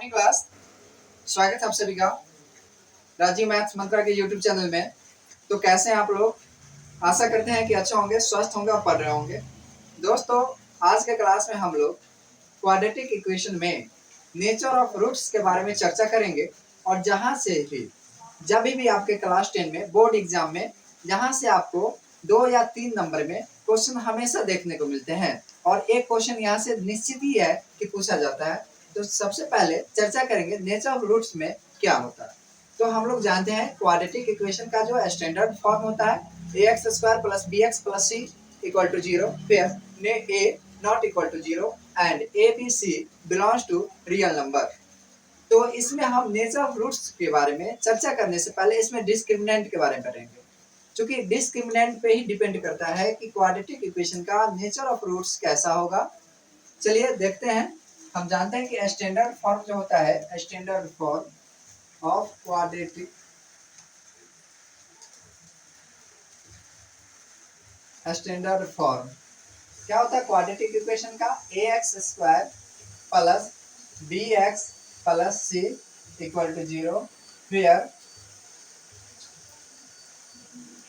Morning class. स्वागत है आप सभी का राजीव मैथ्स मंत्रा के यूट्यूब चैनल में। तो कैसे हैं आप लोग? आशा करते हैं कि अच्छे होंगे, स्वस्थ होंगे और पढ़ रहे होंगे। दोस्तों, आज के क्लास में हम लोग क्वाड्रेटिक इक्वेशन में नेचर ऑफ रूट्स के बारे में चर्चा करेंगे। और जहाँ से भी जब भी आपके क्लास 10 में बोर्ड एग्जाम में जहाँ से आपको 2 या 3 नंबर में क्वेश्चन हमेशा देखने को मिलते हैं और एक क्वेश्चन यहाँ से निश्चित ही है कि पूछा जाता है। तो सबसे पहले चर्चा करेंगे नेचर ऑफ रूट्स में क्या होता है। तो हम लोग जानते हैं क्वाड्रेटिक इक्वेशन का जो स्टैंडर्ड फॉर्म होता है ax² + bx + c = 0 where a not equal to 0 and a b c belongs to real number। तो इसमें हम नेचर ऑफ रूट्स के बारे में चर्चा करने से पहले इसमें डिस्क्रिमिनेंट के बारे में करेंगे, क्योंकि डिस्क्रिमिनेंट पे ही डिपेंड करता है कि क्वाड्रेटिक इक्वेशन का नेचर ऑफ रूट्स कैसा होगा। चलिए देखते हैं। हम जानते हैं कि स्टैंडर्ड फॉर्म जो होता है standard form of quadratic standard form क्या होता है क्वाड्रेटिक इक्वेशन का ax² + bx + c = 0 where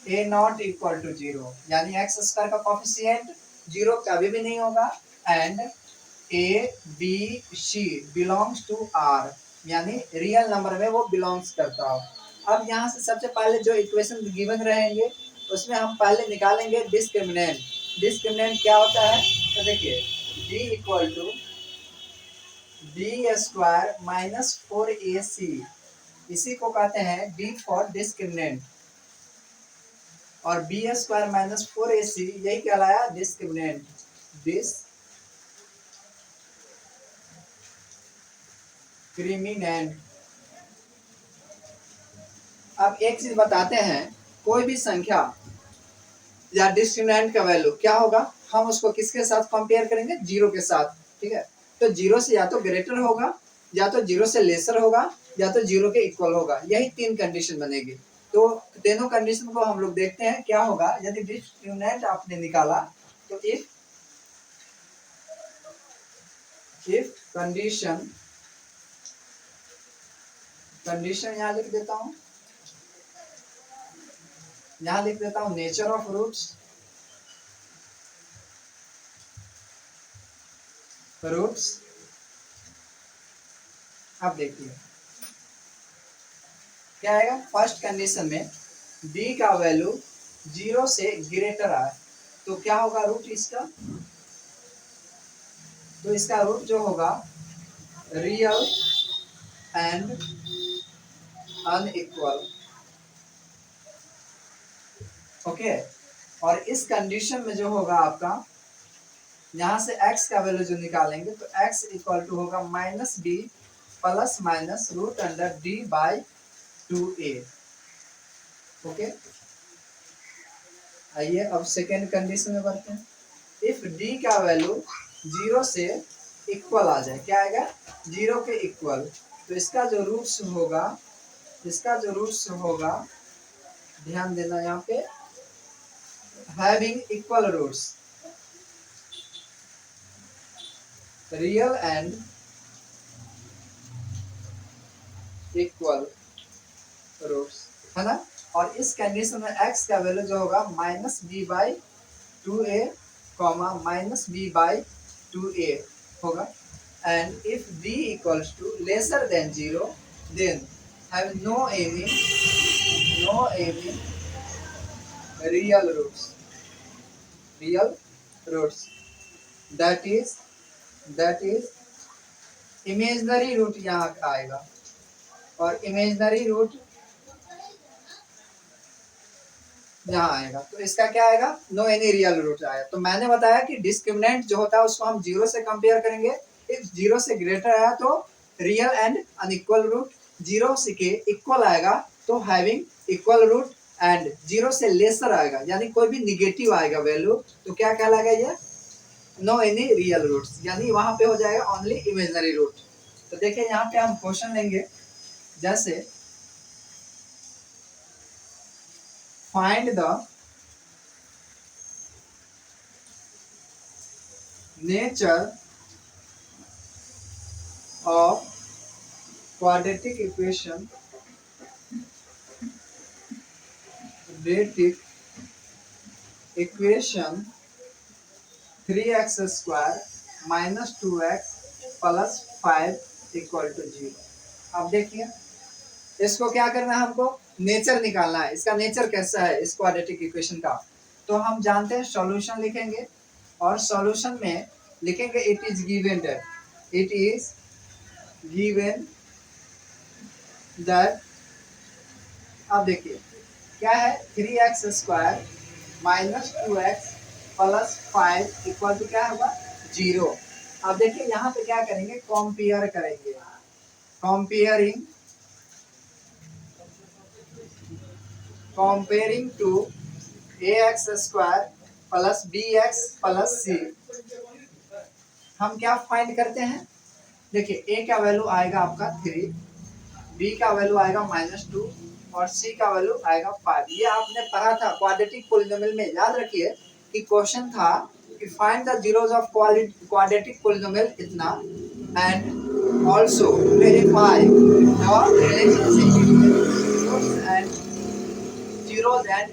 a not equal to 0, यानी x² का कोफिशिएंट 0 कभी भी नहीं होगा and a b c belongs to r, यानी रियल नंबर में वो बिलोंग्स करता हो। अब यहाँ से सबसे पहले जो इक्वेशन गिवन रहेंगे उसमें हम पहले निकालेंगे डिस्क्रिमिनेंट। डिस्क्रिमिनेंट क्या होता है? तो देखिए d = b² - 4ac, इसी को कहते हैं d फॉर डिस्क्रिमिनेंट, और b² - 4ac यही कहलाया डिस्क्रिमिनेंट। डिस्क्रिमिनेंट। अब एक चीज बताते हैं, कोई भी संख्या या डिस्क्रिमिनेंट का वैल्यू क्या होगा, हम उसको किसके साथ कंपेयर करेंगे? 0 के साथ। ठीक है, तो 0 से या तो ग्रेटर होगा, या तो 0 से लेसर होगा, या तो 0 के इक्वल होगा। यही 3 कंडीशन बनेगी। तो तीनों कंडीशन को हम लोग देखते हैं क्या होगा। यदि डिस्क्रिमिनेंट आपने निकाला तो इफ कंडीशन यहाँ लिख देता हूँ, यहाँ लिख देता हूँ नेचर ऑफ रूट्स अब देखिए क्या आएगा। फर्स्ट कंडीशन में b का वैल्यू 0 से ग्रेटर आए तो क्या होगा रूट इसका? तो इसका रूट जो होगा रियल एंड अनइक्वल। ओके, और इस कंडीशन में जो होगा आपका यहाँ से x का वैल्यू जो निकालेंगे तो x = होगा -b ± √d/2a। ओके, आइए अब सेकेंड कंडीशन में बढ़ते हैं। इफ d का वैल्यू 0 से इक्वल आ जाए, क्या आएगा? 0 के इक्वल, तो इसका जो रूट्स होगा ध्यान देना यहाँ पे, having equal roots, real and equal roots, है ना। और इस कंडीशन में x का वैल्यू जो होगा -b/2a, -b/2a होगा। And if d = lesser than 0 then have no any real roots, that is imaginary root यहाँ आएगा, और इमेजिनरी रूट यहाँ आएगा। तो इसका क्या आएगा? नो एनी रियल रूट आएगा। तो मैंने बताया कि डिस्क्रिमिनेंट जो होता है उसको हम 0 से कंपेयर करेंगे। इफ 0 से ग्रेटर आया तो रियल एंड अनइक्वल रूट, 0 से के इक्वल आएगा तो हैविंग इक्वल रूट, एंड 0 से लेसर आएगा यानी कोई भी निगेटिव आएगा वैल्यू तो क्या कहलाएगा? ये नो एनी रियल रूट्स, यानी वहां पे हो जाएगा ओनली इमेजिनरी रूट। तो देखिए यहाँ पे हम क्वेश्चन लेंगे, जैसे find the nature of quadratic equation रेटिक equation 3x² minus 2x plus 5 equal to 0। अब देखिए इसको क्या करना है, हमको नेचर निकालना है, इसका नेचर कैसा है इस क्वाड्रेटिक इक्वेशन का। तो हम जानते हैं सॉल्यूशन लिखेंगे और सॉल्यूशन में लिखेंगे it is given that, it is given that. अब देखिए क्या है, 3x² minus 2x plus 5 equal to क्या होगा 0। अब देखिए यहाँ पे क्या करेंगे, कंपेयर करेंगे, comparing to ax² plus bx plus c। हम क्या फाइंड करते हैं, देखिए a का वैल्यू आएगा आपका 3, b का वैल्यू आएगा -2 और c का वैल्यू आएगा 5। ये आपने पढ़ा था क्वाड्रेटिक पॉलिनोमियल में, याद रखिए कि क्वेश्चन था कि find the zeros of quadratic polynomial इतना and also verify the relationship between and zeros and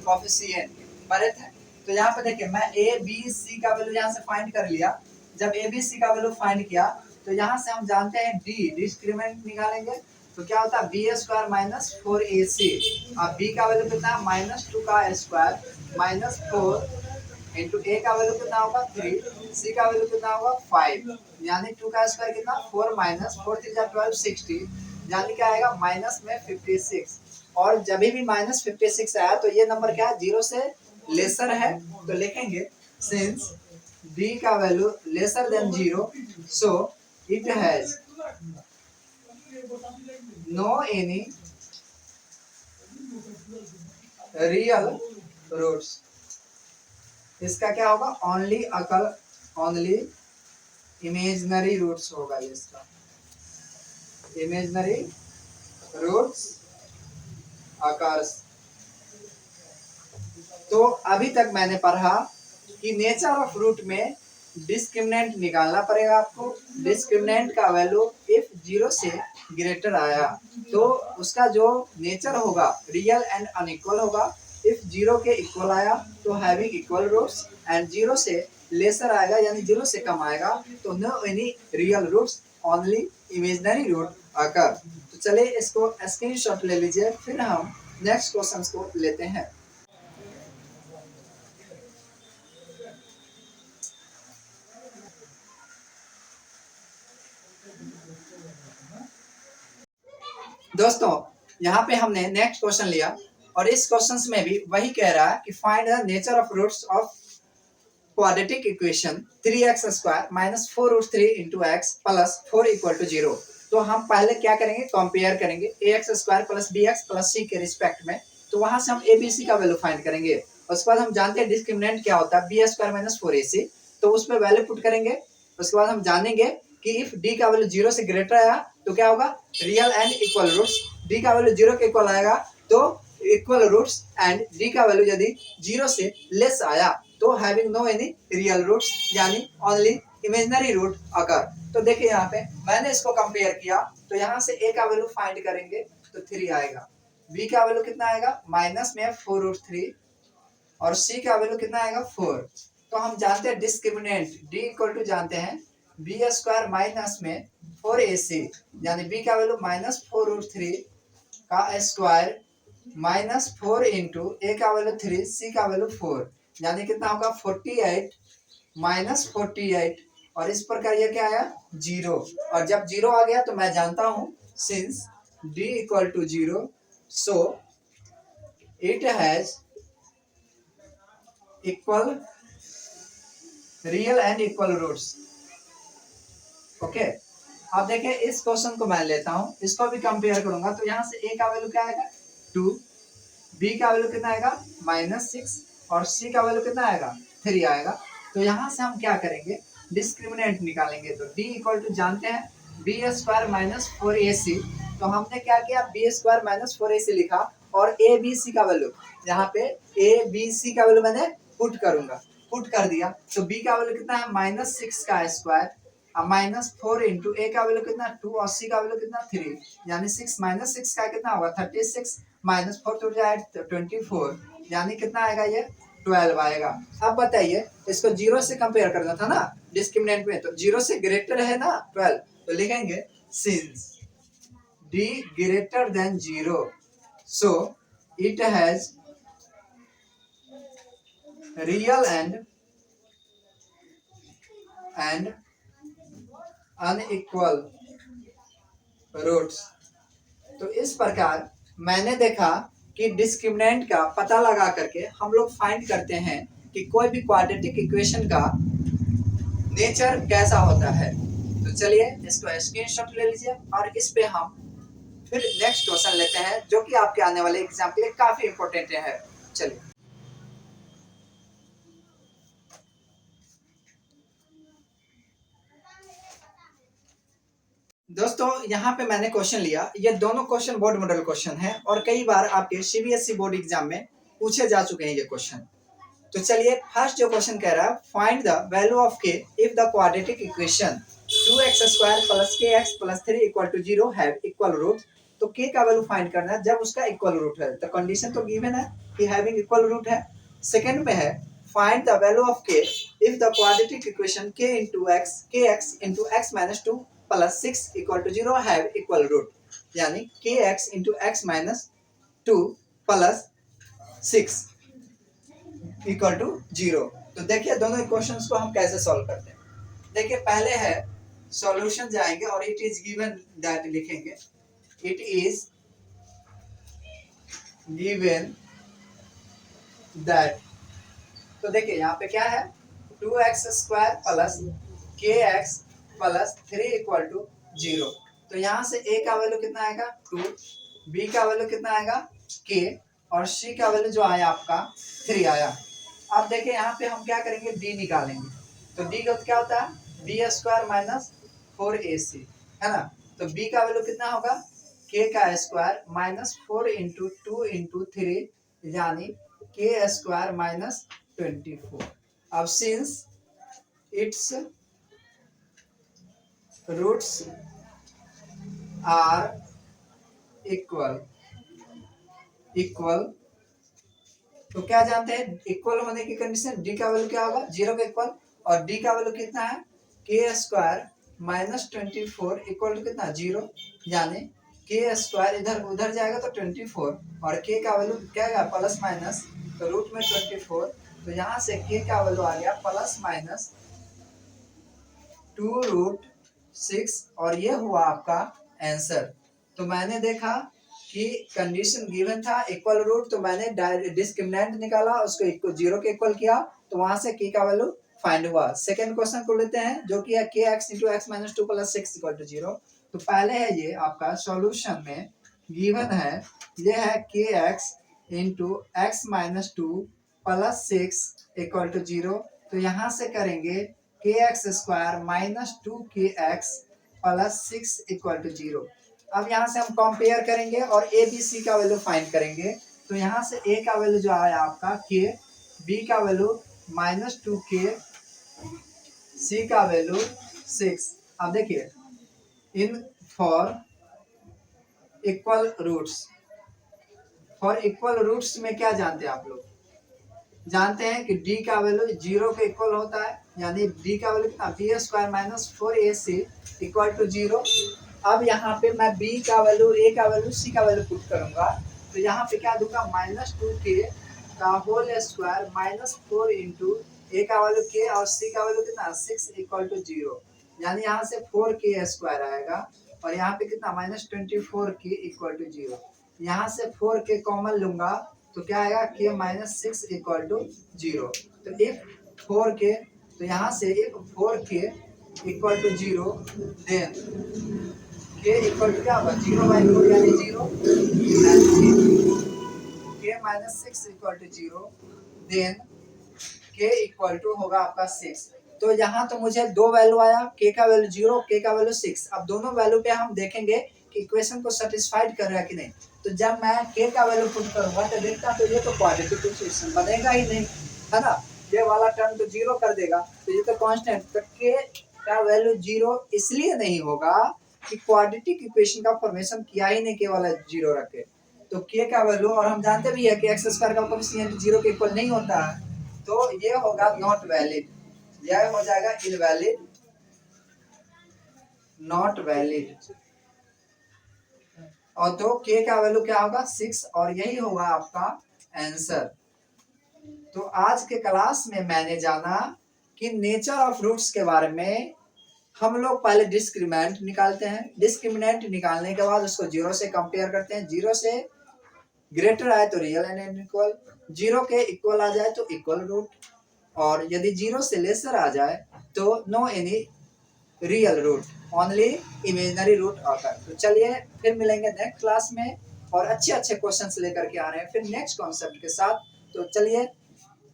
coefficient पढ़े थे। तो यहाँ पे देखिए मैं a b c का वैल्यू यहाँ से फाइंड कर लिया। जब a b c का वैल्यू फाइंड किया तो यहाँ से हम जानते हैं d डिस्क्रिमिनेंट निकालेंगे तो क्या होता है b² माइनस 4ac। अब b का वैल्यू कितना है -2 का स्क्वायर माइनस 4 इंटू a का वैल्यू कितना होगा 3, c का वैल्यू कितना होगा 5, यानी 2 का स्क्वायर कितना 4 माइनस 4 3 12 60, यानी क्या आएगा माइनस में 56। और जब भी माइनस 56 आया तो ये नंबर क्या है 0 से लेसर है, तो लिखेंगे सिंस d का value lesser than 0 so it has no any real roots. इसका क्या होगा ओनली इमेजिनरी रूट्स होगा, इसका इमेजिनरी रूट्स आकार्स। तो अभी तक मैंने पढ़ा कि नेचर ऑफ रूट में डिस्क्रिमिनेंट निकालना पड़ेगा आपको। डिस्क्रिमिनेंट का वैल्यू इफ 0 से ग्रेटर आया तो उसका जो नेचर होगा रियल एंड अनइक्वल होगा। इफ 0 के इक्वल आया तो हैविंग इक्वल रूट्स एंड 0 से लेसर आएगा यानी 0 से कम आएगा तो no any real roots, only imaginary root occur. तो चलिए इसको स्क्रीनशॉट ले लीजिए, फिर हम नेक्स्ट क्वेश्चन को लेते हैं। दोस्तों यहाँ पे हमने नेक्स्ट क्वेश्चन लिया और इस क्वेश्चन में भी वही कह रहा है कि find the nature of roots of quadratic equation 3x² minus 4√3 into x plus 4 equal to 0। तो हम पहले क्या करेंगे, कंपेयर करेंगे ax² plus bx plus c के रिस्पेक्ट में। तो वहां से हम a b c का वैल्यू फाइंड करेंगे। उसके बाद हम जानते हैं डिस्क्रिमिनेंट क्या होता है b² माइनस 4ac, तो उसमें वैल्यू पुट करेंगे। उसके बाद हम जानेंगे कि इफ d का वैल्यू 0 से ग्रेटर आया तो क्या होगा real and equal roots. d का वैल्यू 0 के इक्वल आएगा तो इक्वल रूट्स एंड d का वैल्यू यदि 0 से लेस आया तो having no any real roots यानी ओनली इमेजिनरी रूट अकर। तो देखिए यहाँ पे मैंने इसको कंपेयर किया तो यहाँ से a का वैल्यू फाइंड करेंगे तो 3 आएगा, b का वैल्यू कितना आएगा माइनस में 4√3 और c का वैल्यू कितना आएगा 4। तो हम जानते हैं डिस्क्रिमिनेंट d इक्वल टू जानते हैं b² माइनस में 4ac यानी b का वैल्यू -4√3 का स्क्वायर माइनस 4 इंटू a का वैल्यू 3 c का वैल्यू 4 यानी कितना होगा 48 माइनस 48 और इस प्रकार ये क्या आया 0। और जब 0 आ गया तो मैं जानता हूं since d equal to 0 so it has equal real and equal roots. Okay, अब देखिए इस क्वेश्चन को मैं लेता हूं, इसको भी कंपेयर करूंगा तो यहाँ से a का वैल्यू क्या आएगा 2, b का वैल्यू कितना आएगा -6 और c का वैल्यू कितना आएगा 3 आएगा। तो यहाँ से हम क्या करेंगे डिस्क्रिमिनेंट निकालेंगे। तो d इक्वल टू जानते हैं b² माइनस 4ac, तो हमने क्या किया b² माइनस 4ac लिखा और a b c का वैल्यू यहाँ पे a b c का वैल्यू मैंने पुट कर दिया। तो b का वैल्यू कितना है -6 का स्क्वायर अब -4 इंटू ए का वैल्यू कितना 2 और सी का वैल्यू कितना 3, यानी 6 -6 का कितना होगा 36, -4 तो जाए 24, यानी कितना आएगा ये 12 आएगा। अब बताइए इसको 0 से कंपेयर करना था ना डिस्क्रिमिनेंट में, तो 0 से ग्रेटर है ना 12, तो लिखेंगे since d greater than 0 so it has real and unequal roots। तो इस प्रकार मैंने देखा कि डिस्क्रिमिनेंट का पता लगा करके हम लोग फाइंड करते हैं कि कोई भी क्वाड्रेटिक इक्वेशन का नेचर कैसा होता है। तो चलिए इसको स्क्रीनशॉट ले लीजिए और इस पे हम फिर नेक्स्ट क्वेश्चन लेते हैं जो कि आपके आने वाले एग्जाम के लिए काफी इंपॉर्टेंट है। चलिए दोस्तों, यहाँ पे मैंने क्वेश्चन लिया, ये दोनों क्वेश्चन बोर्ड मॉडल क्वेश्चन है और कई बार आपके सीबीएसई बोर्ड एग्जाम में पूछे जा चुके हैं ये क्वेश्चन। तो चलिए फर्स्ट जो क्वेश्चन कह रहा है find the value of k if the quadratic equation 2x² + kx + 3 = 0 have equal root. तो के का वैल्यू फाइंड करना है जब उसका इक्वल रूट है, तो कंडीशन तो गिवन है कि हैविंग इक्वल रूट है। सेकंड में है find the value of k if the quadratic equation kx * x - 2 + 6 = 0 have equal root, यानी kx * x - 2 + 6 = 0। तो देखिए दोनों इक्वेशंस को हम कैसे सॉल्व करते हैं। देखिए पहले है सॉल्यूशन जाएंगे और इट इज गिवन दैट लिखेंगे, इट इज गिवन दैट। तो देखिए यहाँ पे क्या है 2x² + kx + 3 = 0। तो यहाँ से a का वैल्यू कितना आएगा 2, b का वैल्यू कितना आएगा k और c का वैल्यू जो आया आपका 3 आया। अब देखिए यहाँ पे हम क्या करेंगे d निकालेंगे। तो d का क्या होता है b² - 4ac है ना। तो b का वैल्यू कितना होगा k का स्क्वायर -4 × 2 × 3 यानी k² - 24। अब since its roots are equal तो क्या जानते हैं इक्वल होने की कंडीशन d का वैल्यू क्या होगा 0 के इक्वल, और d का वैल्यू कितना है k² - 24 इक्वल टू कितना 0, यानी k² इधर उधर जाएगा तो 24 और k का वैल्यू क्या आएगा प्लस माइनस, तो रूट में 24, तो यहाँ से k का वैल्यू आ गया ±2√6 और ये हुआ आपका आंसर। तो मैंने देखा कि कंडीशन गिवन था इक्वल रूट, तो मैंने डिस्क्रिमिनेंट निकाला उसको 0 के इक्वल किया, तो वहां से k का वैल्यू फाइंड हुआ। सेकंड क्वेश्चन को लेते हैं जो कि है kx * x - 2 + 6 = 0। तो पहले है ये आपका सॉल्यूशन में गिवन है, ये है kx * x - 2 + 6 = 0। तो यहाँ से करेंगे kx² - 2kx + 6 = 0। अब यहाँ से हम कंपेयर करेंगे और a b c का वैल्यू फाइंड करेंगे। तो यहाँ से a का वैल्यू जो आया आपका k, b का वैल्यू -2k, c का वैल्यू 6। अब देखिए इन फॉर इक्वल रूट्स में क्या जानते हैं आप लोग, जानते हैं कि d का वैल्यू 0 के इक्वल होता है, यानी d का वैल्यू कितना b² - 4ac = 0। अब यहाँ पे मैं b का वैल्यू a का वैल्यू c का वैल्यू पुट करूंगा, तो यहाँ पे क्या दूंगा -2k का होल स्क्वायर -4 × a का वैल्यू k और c का वैल्यू कितना 6 = 0, यानी यहाँ से 4k² आएगा और यहाँ पे कितना -24k = 0। यहाँ से 4k कॉमन लूंगा तो क्या आएगा k - 6 = 0। तो if 4k, तो यहाँ से if 4k = 0 देन k = क्या होगा 0/4 यानी 0, k - 6 = 0 देन k = होगा आपका 6। तो यहाँ तो मुझे दो वैल्यू आया, k का वैल्यू 0, k का वैल्यू 6। अब दोनों वैल्यू पे हम देखेंगे कि इक्वेशन को सेटिस्फाइड कर रहा है कि नहीं। तो जब मैं k का वैल्यू पुट करूंगा तो देखता तो ये तो क्वाड्रेटिक इक्वेशन बनेगा ही नहीं, है ना। ये वाला टर्म तो 0 कर देगा, तो ये तो कांस्टेंट, तो k का वैल्यू 0 इसलिए नहीं होगा कि क्वाड्रेटिक इक्वेशन का फॉर्मेशन किया ही नहीं, केवल 0 रखे। तो के का वैल्यू, और हम जानते भी है कि एक्स स्क्वायर का कोएफिशिएंट 0 के इक्वल नहीं होता है, तो ये होगा नॉट वैलिड, यह हो जाएगा इनवैलिड, नॉट वैलिड। और तो के का वैल्यू क्या होगा 6, और यही होगा आपका आंसर। तो आज के क्लास में मैंने जाना कि नेचर ऑफ रूट्स के बारे में। हम लोग पहले डिस्क्रिमिनेंट निकालते हैं, डिस्क्रिमिनेंट निकालने के बाद उसको 0 से कंपेयर करते हैं, 0 से ग्रेटर आए तो रियल एंड अनइक्वल, 0 के इक्वल आ जाए तो इक्वल रूट, और यदि 0 से लेसर आ जाए तो no any real root, only imaginary root occur. तो चलिए फिर मिलेंगे नेक्स्ट क्लास में, और अच्छे अच्छे क्वेश्चंस लेकर के आ रहे हैं फिर नेक्स्ट कॉन्सेप्ट के साथ। तो चलिए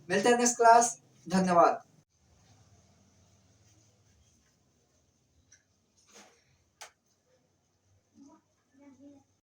मिलते हैं नेक्स्ट क्लास, धन्यवाद।